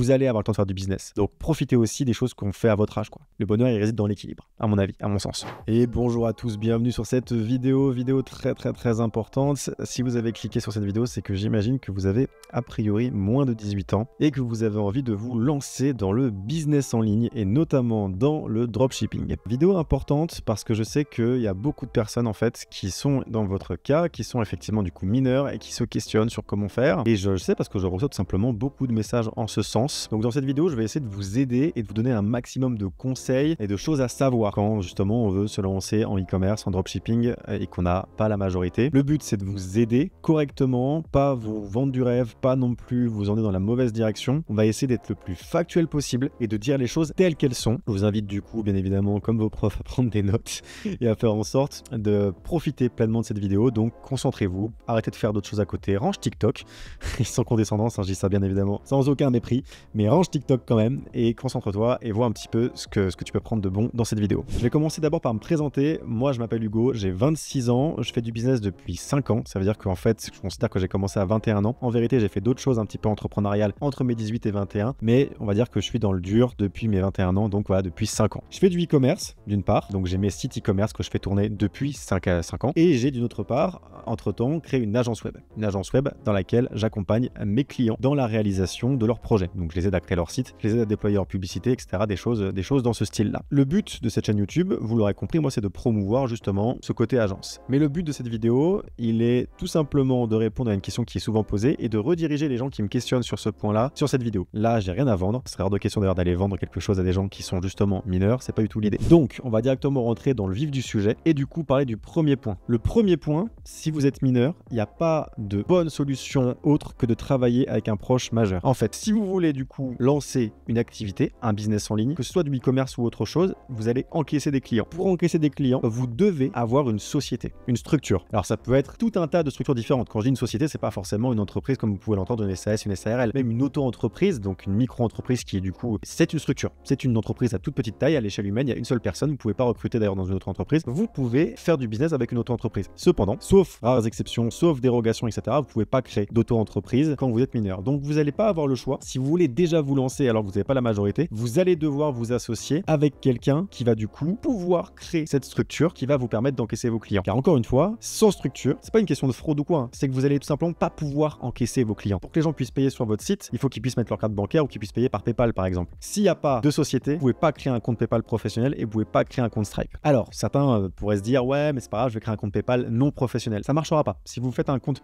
vous allez avoir le temps de faire du business. Donc profitez aussi des choses qu'on fait à votre âge, quoi. Le bonheur, il réside dans l'équilibre, à mon avis, à mon sens. Et bonjour à tous, bienvenue sur cette vidéo très importante. Si vous avez cliqué sur cette vidéo, c'est que j'imagine que vous avez a priori moins de 18 ans et que vous avez envie de vous lancer dans le business en ligne et notamment dans le dropshipping. Vidéo importante parce que je sais qu'il y a beaucoup de personnes en fait qui sont dans votre cas, qui sont effectivement du coup mineurs et qui se questionnent sur comment faire. Et je sais parce que je reçois tout simplement beaucoup de messages en ce sens. Donc dans cette vidéo, je vais essayer de vous aider et de vous donner un maximum de conseils et de choses à savoir quand justement on veut se lancer en e-commerce, en dropshipping et qu'on n'a pas la majorité. Le but c'est de vous aider correctement, pas vous vendre du rêve, pas non plus vous emmener dans la mauvaise direction. On va essayer d'être le plus factuel possible et de dire les choses telles qu'elles sont. Je vous invite du coup bien évidemment comme vos profs à prendre des notes et à faire en sorte de profiter pleinement de cette vidéo. Donc concentrez-vous, arrêtez de faire d'autres choses à côté, range TikTok, sans condescendance, hein, je dis ça bien évidemment, sans aucun mépris, mais range TikTok quand même et concentre-toi et vois un petit peu ce que tu peux prendre de bon dans cette vidéo. Je vais commencer d'abord par me présenter. Moi je m'appelle Hugo, j'ai 26 ans, je fais du business depuis 5 ans, ça veut dire qu'en fait je considère que j'ai commencé à 21 ans. En vérité j'ai fait d'autres choses un petit peu entrepreneuriales entre mes 18 et 21, mais on va dire que je suis dans le dur depuis mes 21 ans, donc voilà, depuis 5 ans. Je fais du e-commerce d'une part, donc j'ai mes sites e-commerce que je fais tourner depuis 5 ans, et j'ai d'une autre part, entre-temps, créé une agence web dans laquelle j'accompagne mes clients dans la réalisation de leurs projets. Donc je les aide à créer leur site, je les aide à déployer leur publicité, etc. Des choses dans ce style-là. Le but de cette chaîne YouTube, vous l'aurez compris, moi c'est de promouvoir justement ce côté agence. Mais le but de cette vidéo, il est tout simplement de répondre à une question qui est souvent posée et de rediriger les gens qui me questionnent sur ce point-là, sur cette vidéo. Là, j'ai rien à vendre. Ce serait hors de question d'ailleurs d'aller vendre quelque chose à des gens qui sont justement mineurs, c'est pas du tout l'idée. Donc, on va directement rentrer dans le vif du sujet et du coup parler du premier point. Le premier point, si vous êtes mineur, il n'y a pas de bonne solution autre que de travailler avec un proche majeur. En fait, si vous voulez du coup lancer une activité, un business en ligne, que ce soit du e-commerce ou autre chose, vous allez encaisser des clients. Pour encaisser des clients, vous devez avoir une société, une structure. Alors ça peut être tout un tas de structures différentes. Quand je dis une société, c'est pas forcément une entreprise comme vous pouvez l'entendre, une SAS, une SARL, même une auto-entreprise, donc une micro-entreprise qui est du coup, c'est une structure. C'est une entreprise à toute petite taille, à l'échelle humaine, il y a une seule personne, vous ne pouvez pas recruter d'ailleurs dans une autre entreprise. Vous pouvez faire du business avec une auto-entreprise. Cependant, sauf rares exceptions, sauf dérogations, etc., vous ne pouvez pas créer d'auto-entreprise quand vous êtes mineur. Donc vous n'allez pas avoir le choix. Si vous voulez déjà vous lancer alors que vous n'avez pas la majorité, vous allez devoir vous associer avec quelqu'un qui va du coup pouvoir créer cette structure qui va vous permettre d'encaisser vos clients. Car encore une fois, sans structure, c'est pas une question de fraude ou quoi, hein, c'est que vous allez tout simplement pas pouvoir encaisser vos clients. Pour que les gens puissent payer sur votre site, il faut qu'ils puissent mettre leur carte bancaire ou qu'ils puissent payer par PayPal par exemple. S'il n'y a pas de société, vous pouvez pas créer un compte PayPal professionnel et vous pouvez pas créer un compte Stripe. Alors, certains pourraient se dire ouais, mais c'est pas grave, je vais créer un compte PayPal non professionnel. Ça marchera pas. Si vous faites un compte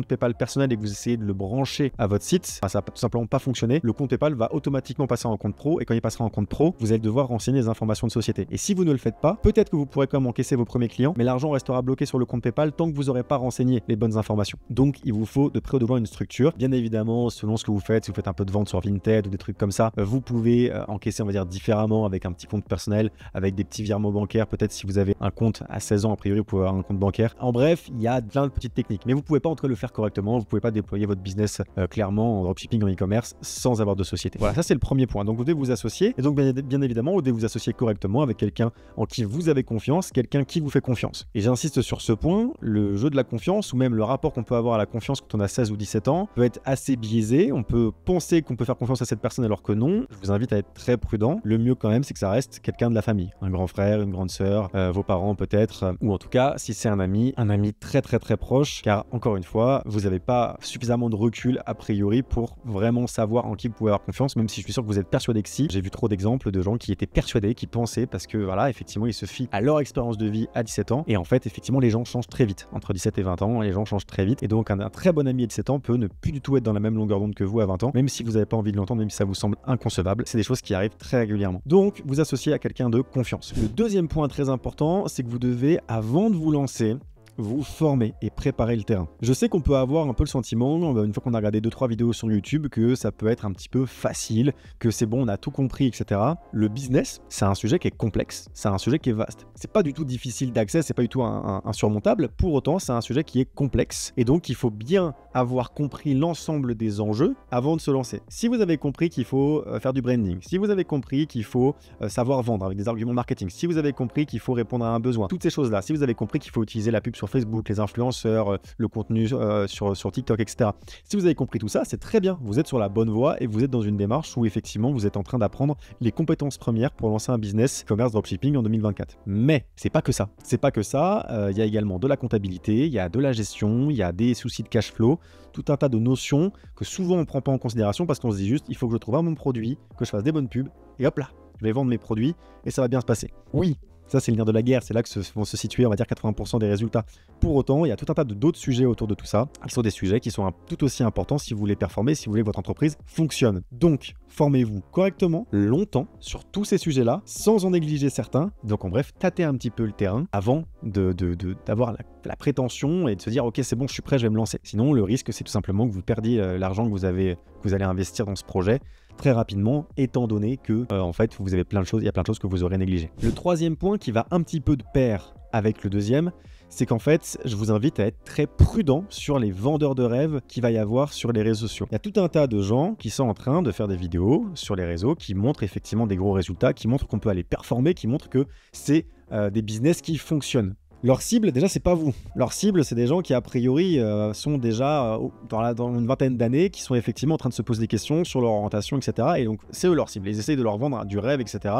PayPal personnel et que vous essayez de le brancher à votre site, ça va tout simplement pas fonctionner. Le compte PayPal va automatiquement passer en compte pro et quand il passera en compte pro, vous allez devoir renseigner les informations de société. Et si vous ne le faites pas, peut-être que vous pourrez quand même encaisser vos premiers clients, mais l'argent restera bloqué sur le compte PayPal tant que vous n'aurez pas renseigné les bonnes informations. Donc, il vous faut de près ou de loin une structure. Bien évidemment, selon ce que vous faites, si vous faites un peu de vente sur Vinted ou des trucs comme ça, vous pouvez encaisser, on va dire, différemment avec un petit compte personnel, avec des petits virements bancaires. Peut-être si vous avez un compte à 16 ans, a priori, vous pouvez avoir un compte bancaire. En bref, il y a plein de petites techniques, mais vous pouvez pas le faire correctement. Vous pouvez pas déployer votre business clairement en dropshipping, en e-commerce sans avoir de société. Voilà, ça c'est le premier point. Donc vous devez vous associer et donc bien évidemment, vous devez vous associer correctement avec quelqu'un en qui vous avez confiance, quelqu'un qui vous fait confiance. Et j'insiste sur ce point, le jeu de la confiance ou même le rapport qu'on peut avoir à la confiance quand on a 16 ou 17 ans peut être assez biaisé. On peut penser qu'on peut faire confiance à cette personne alors que non. Je vous invite à être très prudent. Le mieux quand même, c'est que ça reste quelqu'un de la famille, un grand frère, une grande sœur, vos parents peut-être, ou en tout cas si c'est un ami très proche, car encore une fois, vous n'avez pas suffisamment de recul a priori pour vraiment savoir en qui vous pouvez avoir confiance, même si je suis sûr que vous êtes persuadé que si. J'ai vu trop d'exemples de gens qui étaient persuadés, qui pensaient, parce que voilà, effectivement, ils se fient à leur expérience de vie à 17 ans, et en fait, effectivement, les gens changent très vite. Entre 17 et 20 ans, les gens changent très vite, et donc un très bon ami à 17 ans peut ne plus du tout être dans la même longueur d'onde que vous à 20 ans, même si vous n'avez pas envie de l'entendre, même si ça vous semble inconcevable. C'est des choses qui arrivent très régulièrement. Donc, vous associez à quelqu'un de confiance. Le deuxième point très important, c'est que vous devez, avant de vous lancer, vous former et préparer le terrain. Je sais qu'on peut avoir un peu le sentiment, une fois qu'on a regardé 2-3 vidéos sur YouTube, que ça peut être un petit peu facile, que c'est bon, on a tout compris, etc. Le business, c'est un sujet qui est complexe, c'est un sujet qui est vaste. C'est pas du tout difficile d'accès, c'est pas du tout insurmontable. Pour autant, c'est un sujet qui est complexe. Et donc, il faut bien avoir compris l'ensemble des enjeux avant de se lancer. Si vous avez compris qu'il faut faire du branding, si vous avez compris qu'il faut savoir vendre avec des arguments marketing, si vous avez compris qu'il faut répondre à un besoin, toutes ces choses-là, si vous avez compris qu'il faut utiliser la pub sur sur Facebook, les influenceurs, le contenu sur TikTok, etc. Si vous avez compris tout ça, c'est très bien. Vous êtes sur la bonne voie et vous êtes dans une démarche où effectivement vous êtes en train d'apprendre les compétences premières pour lancer un business commerce dropshipping en 2024. Mais c'est pas que ça. C'est pas que ça. Il y a également de la comptabilité, il y a de la gestion, il y a des soucis de cash flow, tout un tas de notions que souvent on ne prend pas en considération parce qu'on se dit juste il faut que je trouve un bon produit, que je fasse des bonnes pubs et hop là, je vais vendre mes produits et ça va bien se passer. Oui, ça c'est le nerf de la guerre, c'est là que vont se situer on va dire 80% des résultats. Pour autant, il y a tout un tas d'autres sujets autour de tout ça qui sont des sujets qui sont tout aussi importants si vous voulez performer, si vous voulez que votre entreprise fonctionne. Donc, formez-vous correctement, longtemps, sur tous ces sujets-là, sans en négliger certains. Donc en bref, tâtez un petit peu le terrain avant d'avoir la prétention et de se dire ok c'est bon, je suis prêt, je vais me lancer. Sinon, le risque c'est tout simplement que vous perdiez l'argent que vous allez investir dans ce projet très rapidement, étant donné que en fait vous avez plein de choses, il y a plein de choses que vous aurez négligées. Le troisième point qui va un petit peu de pair avec le deuxième, c'est qu'en fait, je vous invite à être très prudent sur les vendeurs de rêves qu'il va y avoir sur les réseaux sociaux. Il y a tout un tas de gens qui sont en train de faire des vidéos sur les réseaux qui montrent effectivement des gros résultats, qui montrent qu'on peut aller performer, qui montrent que c'est des business qui fonctionnent. Leur cible, déjà, c'est pas vous. Leur cible, c'est des gens qui, a priori, sont déjà dans une vingtaine d'années, qui sont effectivement en train de se poser des questions sur leur orientation, etc. Et donc, c'est eux leur cible. Ils essayent de leur vendre du rêve, etc.,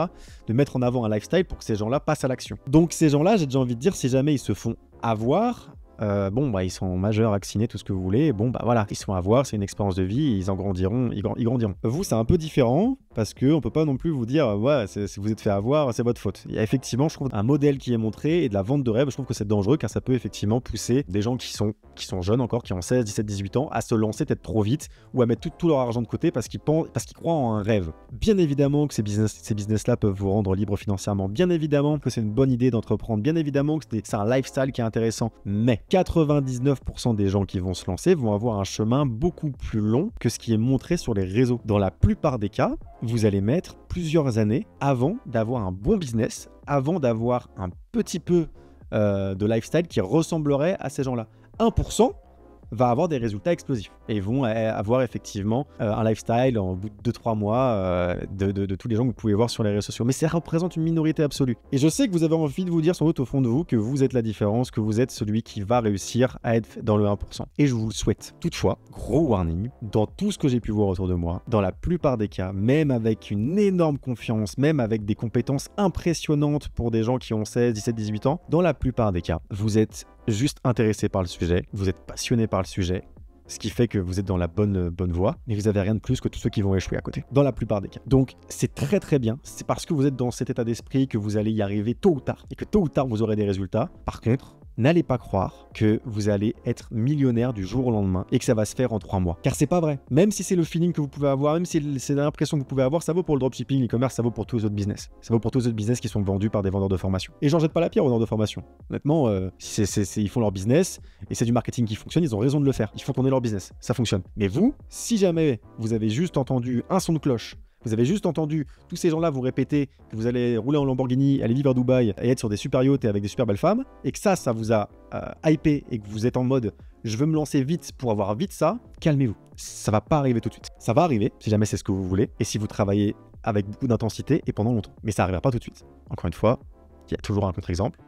de mettre en avant un lifestyle pour que ces gens-là passent à l'action. Donc, ces gens-là, j'ai déjà envie de dire, si jamais ils se font avoir, ils sont majeurs, vaccinés, tout ce que vous voulez. Voilà, ils sont à voir, c'est une expérience de vie, ils en grandiront, ils grandiront. Vous, c'est un peu différent parce qu'on peut pas non plus vous dire, si vous êtes fait avoir, c'est votre faute. Il y a effectivement, je trouve, un modèle qui est montré et de la vente de rêve, je trouve que c'est dangereux car ça peut effectivement pousser des gens qui sont jeunes encore, qui ont 16, 17, 18 ans, à se lancer peut-être trop vite ou à mettre tout leur argent de côté parce qu'ils croient en un rêve. Bien évidemment que ces business-là peuvent vous rendre libre financièrement. Bien évidemment que c'est une bonne idée d'entreprendre. Bien évidemment que c'est un lifestyle qui est intéressant. Mais 99% des gens qui vont se lancer vont avoir un chemin beaucoup plus long que ce qui est montré sur les réseaux. Dans la plupart des cas, vous allez mettre plusieurs années avant d'avoir un bon business, avant d'avoir un petit peu de lifestyle qui ressemblerait à ces gens-là. 1% va avoir des résultats explosifs et ils vont avoir effectivement un lifestyle en bout de 2-3 mois de tous les gens que vous pouvez voir sur les réseaux sociaux. Mais ça représente une minorité absolue. Et je sais que vous avez envie de vous dire sans doute au fond de vous que vous êtes la différence, que vous êtes celui qui va réussir à être dans le 1%. Et je vous le souhaite. Toutefois, gros warning, dans tout ce que j'ai pu voir autour de moi, dans la plupart des cas, même avec une énorme confiance, même avec des compétences impressionnantes pour des gens qui ont 16, 17, 18 ans, dans la plupart des cas, vous êtes juste intéressé par le sujet, vous êtes passionné par le sujet, ce qui fait que vous êtes dans la bonne voie, mais vous n'avez rien de plus que tous ceux qui vont échouer à côté, dans la plupart des cas. Donc c'est très très bien, c'est parce que vous êtes dans cet état d'esprit que vous allez y arriver tôt ou tard, et que tôt ou tard vous aurez des résultats. Par contre, n'allez pas croire que vous allez être millionnaire du jour au lendemain et que ça va se faire en 3 mois. Car c'est pas vrai. Même si c'est le feeling que vous pouvez avoir, même si c'est l'impression que vous pouvez avoir, ça vaut pour le dropshipping, l'e-commerce, ça vaut pour tous les autres business. Ça vaut pour tous les autres business qui sont vendus par des vendeurs de formation. Et j'en jette pas la pierre aux vendeurs de formation. Honnêtement, ils font leur business et c'est du marketing qui fonctionne, ils ont raison de le faire. Ils font tourner leur business. Ça fonctionne. Mais vous, si jamais vous avez juste entendu un son de cloche, vous avez juste entendu tous ces gens-là vous répéter que vous allez rouler en Lamborghini, aller vivre à Dubaï et être sur des super yachts et avec des super belles femmes, et que ça vous a hypé et que vous êtes en mode je veux me lancer vite pour avoir vite ça, calmez-vous. Ça va pas arriver tout de suite. Ça va arriver si jamais c'est ce que vous voulez et si vous travaillez avec beaucoup d'intensité et pendant longtemps. Mais ça n'arrivera pas tout de suite. Encore une fois, il y a toujours un contre-exemple.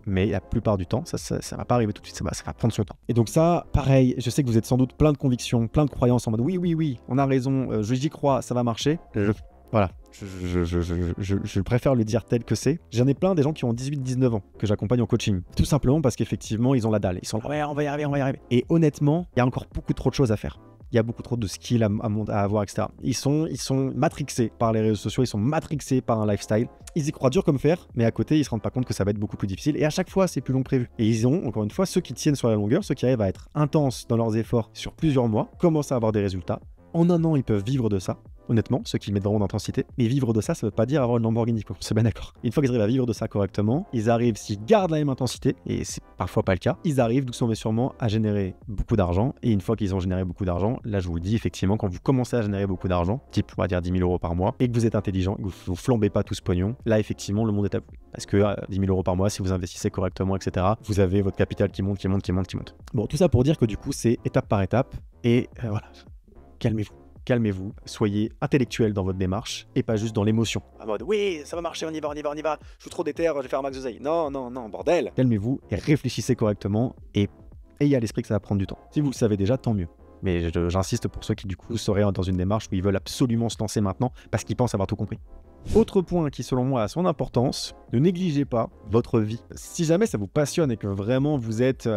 Mais la plupart du temps, ça va pas arriver tout de suite, ça va prendre son temps. Et donc ça, pareil, je sais que vous êtes sans doute plein de convictions, plein de croyances en mode oui, on a raison, j'y crois, ça va marcher. Voilà, je préfère le dire tel que c'est. J'en ai plein des gens qui ont 18-19 ans que j'accompagne en coaching. Tout simplement parce qu'effectivement, ils ont la dalle. Ils sont là, ouais, on va y arriver. Et honnêtement, il y a encore beaucoup trop de choses à faire. Il y a beaucoup trop de skills à avoir, etc. Ils sont matrixés par les réseaux sociaux, ils sont matrixés par un lifestyle. Ils y croient dur comme fer, mais à côté, ils se rendent pas compte que ça va être beaucoup plus difficile. Et à chaque fois, c'est plus long que prévu. Et ils ont, encore une fois, ceux qui tiennent sur la longueur, ceux qui arrivent à être intenses dans leurs efforts sur plusieurs mois, commencent à avoir des résultats. En un an, ils peuvent vivre de ça. Honnêtement, ceux qui mettent vraiment d'intensité. Mais vivre de ça, ça veut pas dire avoir une Lamborghini, quoi. C'est bien d'accord. Une fois qu'ils arrivent à vivre de ça correctement, ils arrivent, s'ils gardent la même intensité, et c'est parfois pas le cas, ils arrivent doucement mais sûrement à générer beaucoup d'argent. Et une fois qu'ils ont généré beaucoup d'argent, là je vous le dis, effectivement, quand vous commencez à générer beaucoup d'argent, type on va dire 10 000 euros par mois, et que vous êtes intelligent, et que vous flambez pas tout ce pognon, là effectivement le monde est à vous. Parce que 10 000 euros par mois, si vous investissez correctement, etc., vous avez votre capital qui monte. Bon, tout ça pour dire que du coup, c'est étape par étape, et voilà, calmez-vous. calmez-vous, soyez intellectuel dans votre démarche et pas juste dans l'émotion. En mode oui, ça va marcher, on y va, je suis trop déter, je vais faire un max d'oseille. Non, bordel. Calmez-vous et réfléchissez correctement et ayez à l'esprit que ça va prendre du temps. Si vous le savez déjà, tant mieux. Mais j'insiste pour ceux qui du coup seraient dans une démarche où ils veulent absolument se lancer maintenant parce qu'ils pensent avoir tout compris. Autre point qui selon moi a son importance, ne négligez pas votre vie. Si jamais ça vous passionne et que vraiment vous êtes...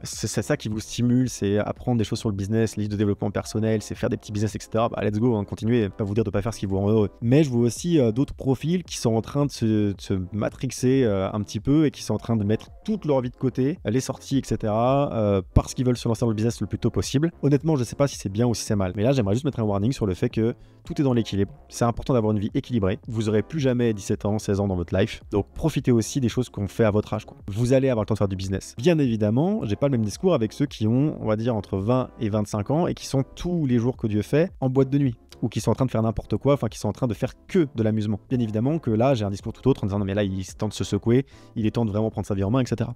c'est ça qui vous stimule, c'est apprendre des choses sur le business, les livres de développement personnel, c'est faire des petits business, etc. Bah, let's go, hein, continuez, pas vous dire de pas faire ce qui vous rend heureux. Mais je vois aussi d'autres profils qui sont en train de se matrixer un petit peu et qui sont en train de mettre toute leur vie de côté, les sorties, etc. Parce qu'ils veulent se lancer dans le business le plus tôt possible. Honnêtement, je sais pas si c'est bien ou si c'est mal. Mais là, j'aimerais juste mettre un warning sur le fait que tout est dans l'équilibre. C'est important d'avoir une vie équilibrée. Vous aurez plus jamais 17 ans, 16 ans dans votre life. Donc profitez aussi des choses qu'on fait à votre âge, quoi. Vous allez avoir le temps de faire du business. Bien évidemment, j'ai pas le même discours avec ceux qui ont, on va dire, entre 20 et 25 ans et qui sont tous les jours que Dieu fait en boîte de nuit ou qui sont en train de faire n'importe quoi, enfin qui sont en train de faire que de l'amusement. Bien évidemment que là, j'ai un discours tout autre en disant non mais là, il est temps de se secouer, il est temps de vraiment prendre sa vie en main, etc.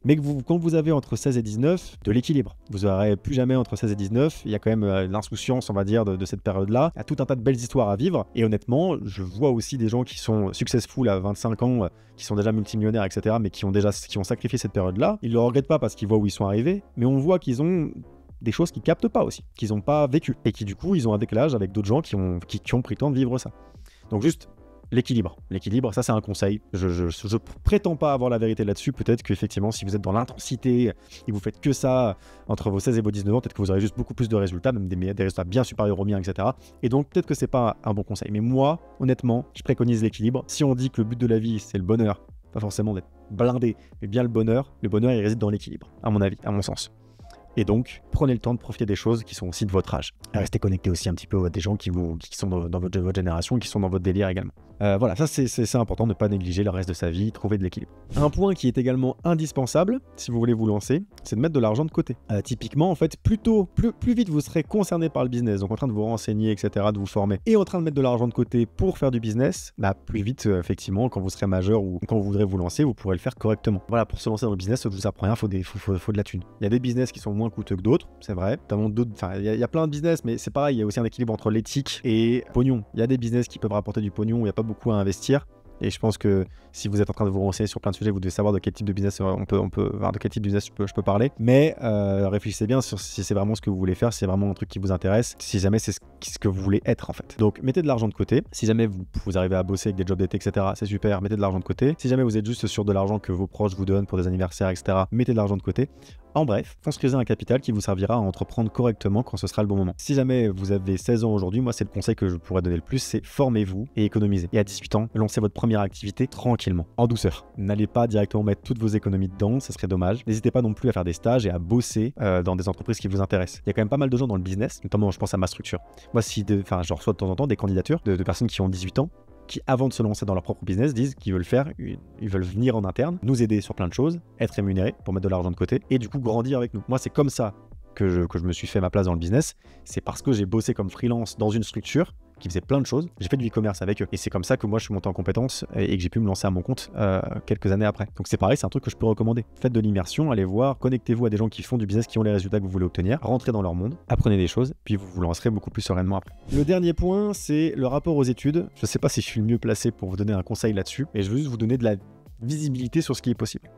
Mais quand vous avez entre 16 et 19, de l'équilibre. Vous n'aurez plus jamais entre 16 et 19, il y a quand même l'insouciance, on va dire, de cette période-là. Il y a tout un tas de belles histoires à vivre. Et honnêtement, je vois aussi des gens qui sont successful à 25 ans, qui sont déjà multimillionnaires, etc., mais qui ont sacrifié cette période-là. Ils ne le regrettent pas parce qu'ils voient où ils sont arrivés, mais on voit qu'ils ont des choses qu'ils captent pas aussi, qu'ils n'ont pas vécu. Et qui, du coup, ils ont un décalage avec d'autres gens qui ont pris le temps de vivre ça. Donc juste... l'équilibre, ça c'est un conseil. Je prétends pas avoir la vérité là-dessus. Peut-être qu'effectivement, si vous êtes dans l'intensité et vous faites que ça entre vos 16 et vos 19 ans, peut-être que vous aurez juste beaucoup plus de résultats, même des résultats bien supérieurs aux miens, etc. Et donc peut-être que c'est pas un bon conseil. Mais moi, honnêtement, je préconise l'équilibre. Si on dit que le but de la vie c'est le bonheur, pas forcément d'être blindé, mais bien le bonheur il réside dans l'équilibre, à mon avis, à mon sens. Et donc, prenez le temps de profiter des choses qui sont aussi de votre âge. Restez connecté aussi un petit peu à des gens qui sont dans votre génération, qui sont dans votre délire également. Voilà, ça c'est important de ne pas négliger le reste de sa vie, trouver de l'équilibre. Un point qui est également indispensable, si vous voulez vous lancer, c'est de mettre de l'argent de côté. Typiquement, en fait, plus vite vous serez concerné par le business, donc en train de vous renseigner, etc., de vous former, et en train de mettre de l'argent de côté pour faire du business, bah plus vite, effectivement, quand vous serez majeur ou quand vous voudrez vous lancer, vous pourrez le faire correctement. Voilà, pour se lancer dans le business, je vous apprends rien, faut de la thune. Il y a des business qui sont moins coûteux que d'autres, c'est vrai. Il y a plein de business, mais c'est pareil, il y a aussi un équilibre entre l'éthique et pognon. Il y a des business qui peuvent rapporter du pognon, il n'y a pas beaucoup à investir. Et je pense que si vous êtes en train de vous renseigner sur plein de sujets, vous devez savoir de quel type de business de quel type de business je peux parler. Mais réfléchissez bien sur si c'est vraiment ce que vous voulez faire, si c'est vraiment un truc qui vous intéresse, si jamais c'est ce que vous voulez être en fait. Donc mettez de l'argent de côté. Si jamais vous arrivez à bosser avec des jobs d'été, etc., c'est super, mettez de l'argent de côté. Si jamais vous êtes juste sur de l'argent que vos proches vous donnent pour des anniversaires, etc., mettez de l'argent de côté. En bref, construisez un capital qui vous servira à entreprendre correctement quand ce sera le bon moment. Si jamais vous avez 16 ans aujourd'hui, moi c'est le conseil que je pourrais donner le plus, c'est formez-vous et économisez. Et à 18 ans, lancez votre première activité tranquillement, en douceur. N'allez pas directement mettre toutes vos économies dedans, ça serait dommage. N'hésitez pas non plus à faire des stages et à bosser dans des entreprises qui vous intéressent. Il y a quand même pas mal de gens dans le business, notamment je pense à ma structure. Moi, je reçois de temps en temps des candidatures de personnes qui ont 18 ans, qui avant de se lancer dans leur propre business disent qu'ils ils veulent venir en interne, nous aider sur plein de choses, être rémunérés pour mettre de l'argent de côté et du coup grandir avec nous. Moi c'est comme ça que je me suis fait ma place dans le business, c'est parce que j'ai bossé comme freelance dans une structure qui faisait plein de choses, j'ai fait du e-commerce avec eux et c'est comme ça que moi je suis monté en compétences et que j'ai pu me lancer à mon compte quelques années après. Donc c'est pareil, c'est un truc que je peux recommander. Faites de l'immersion, allez voir, connectez-vous à des gens qui font du business, qui ont les résultats que vous voulez obtenir, rentrez dans leur monde, apprenez des choses, puis vous vous lancerez beaucoup plus sereinement après. Le dernier point, c'est le rapport aux études. Je sais pas si je suis le mieux placé pour vous donner un conseil là-dessus, mais je veux juste vous donner de la visibilité sur ce qui est possible.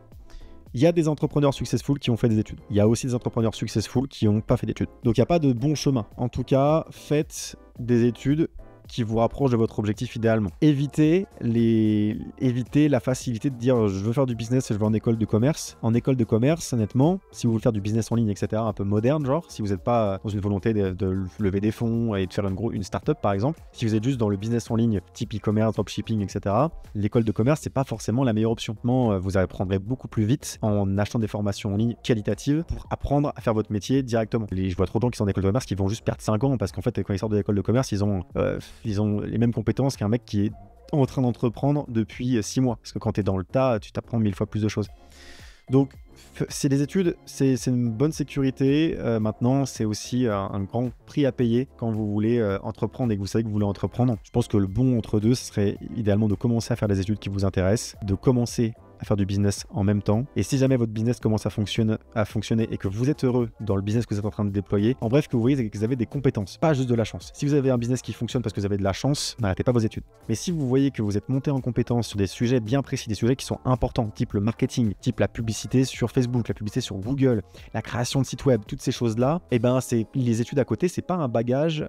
Il y a des entrepreneurs successful qui ont fait des études. Il y a aussi des entrepreneurs successful qui n'ont pas fait d'études. Donc il n'y a pas de bon chemin. En tout cas, faites des études qui vous rapprochent de votre objectif idéalement. Évitez la facilité de dire je veux faire du business et je veux en école de commerce. En école de commerce, honnêtement, si vous voulez faire du business en ligne, etc., un peu moderne, genre, si vous n'êtes pas dans une volonté de lever des fonds et de faire une start-up par exemple, si vous êtes juste dans le business en ligne, type e-commerce, dropshipping, etc., l'école de commerce, c'est pas forcément la meilleure option. Vous apprendrez beaucoup plus vite en achetant des formations en ligne qualitatives pour apprendre à faire votre métier directement. Je vois trop de gens qui sont en école de commerce qui vont juste perdre 5 ans parce qu'en fait, quand ils sortent de l'école de commerce, ils ont les mêmes compétences qu'un mec qui est en train d'entreprendre depuis 6 mois. Parce que quand tu es dans le tas, tu t'apprends 1000 fois plus de choses. Donc, c'est des études, c'est une bonne sécurité. Maintenant, c'est aussi un grand prix à payer quand vous voulez entreprendre et que vous savez que vous voulez entreprendre. Je pense que le bon entre deux, ce serait idéalement de commencer à faire des études qui vous intéressent, de commencer à faire du business en même temps. Et si jamais votre business commence à fonctionner et que vous êtes heureux dans le business que vous êtes en train de déployer, en bref, que vous voyez que vous avez des compétences, pas juste de la chance. Si vous avez un business qui fonctionne parce que vous avez de la chance, n'arrêtez pas vos études. Mais si vous voyez que vous êtes monté en compétence sur des sujets bien précis, des sujets qui sont importants, type le marketing, type la publicité sur Facebook, la publicité sur Google, la création de sites web, toutes ces choses-là, et ben c'est les études à côté, c'est pas un bagage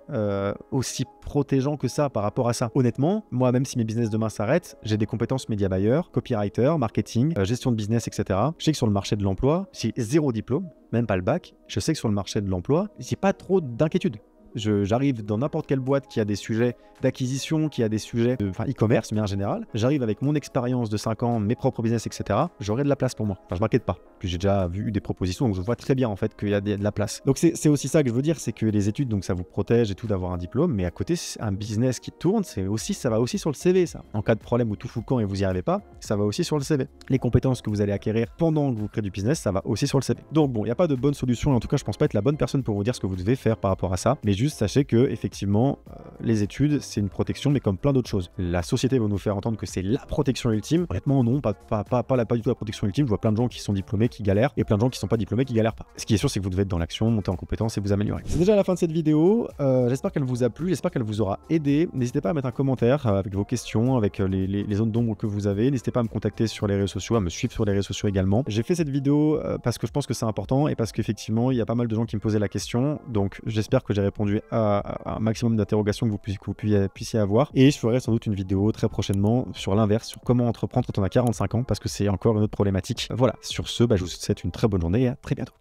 aussi protégeant que ça par rapport à ça. Honnêtement, moi, même si mes business demain s'arrêtent, j'ai des compétences média buyer, copywriter, marketing, gestion de business, etc. Je sais que sur le marché de l'emploi, j'ai 0 diplôme, même pas le bac. Je sais que sur le marché de l'emploi, j'ai pas trop d'inquiétude. J'arrive dans n'importe quelle boîte qui a des sujets d'acquisition, qui a des sujets de e-commerce, mais en général, j'arrive avec mon expérience de 5 ans, mes propres business, etc. J'aurai de la place pour moi. Enfin, je m'inquiète pas. Puis j'ai déjà vu des propositions, donc je vois très bien en fait qu'il y a de la place. Donc c'est aussi ça que je veux dire, c'est que les études, donc ça vous protège et tout d'avoir un diplôme, mais à côté, un business qui tourne, ça va aussi sur le CV, ça. En cas de problème ou tout fout le camp et vous n'y arrivez pas, ça va aussi sur le CV. Les compétences que vous allez acquérir pendant que vous créez du business, ça va aussi sur le CV. Donc bon, il n'y a pas de bonne solution, et en tout cas, je pense pas être la bonne personne pour vous dire ce que vous devez faire par rapport à ça, mais juste sachez que effectivement, les études, c'est une protection, mais comme plein d'autres choses. La société va nous faire entendre que c'est la protection ultime. Honnêtement, non, pas du tout la protection ultime. Je vois plein de gens qui sont diplômés qui galèrent et plein de gens qui sont pas diplômés qui galèrent pas. Ce qui est sûr, c'est que vous devez être dans l'action, monter en compétences et vous améliorer. C'est déjà la fin de cette vidéo. J'espère qu'elle vous a plu, j'espère qu'elle vous aura aidé. N'hésitez pas à mettre un commentaire avec vos questions, avec les zones d'ombre que vous avez. N'hésitez pas à me contacter sur les réseaux sociaux, à me suivre sur les réseaux sociaux également. J'ai fait cette vidéo parce que je pense que c'est important et parce qu'effectivement, il y a pas mal de gens qui me posaient la question. Donc, j'espère que j'ai répondu à un maximum d'interrogations que vous puissiez avoir. Et je ferai sans doute une vidéo très prochainement sur l'inverse, sur comment entreprendre quand on a 45 ans, parce que c'est encore une autre problématique. Voilà, sur ce, je vous souhaite une très bonne journée et à très bientôt.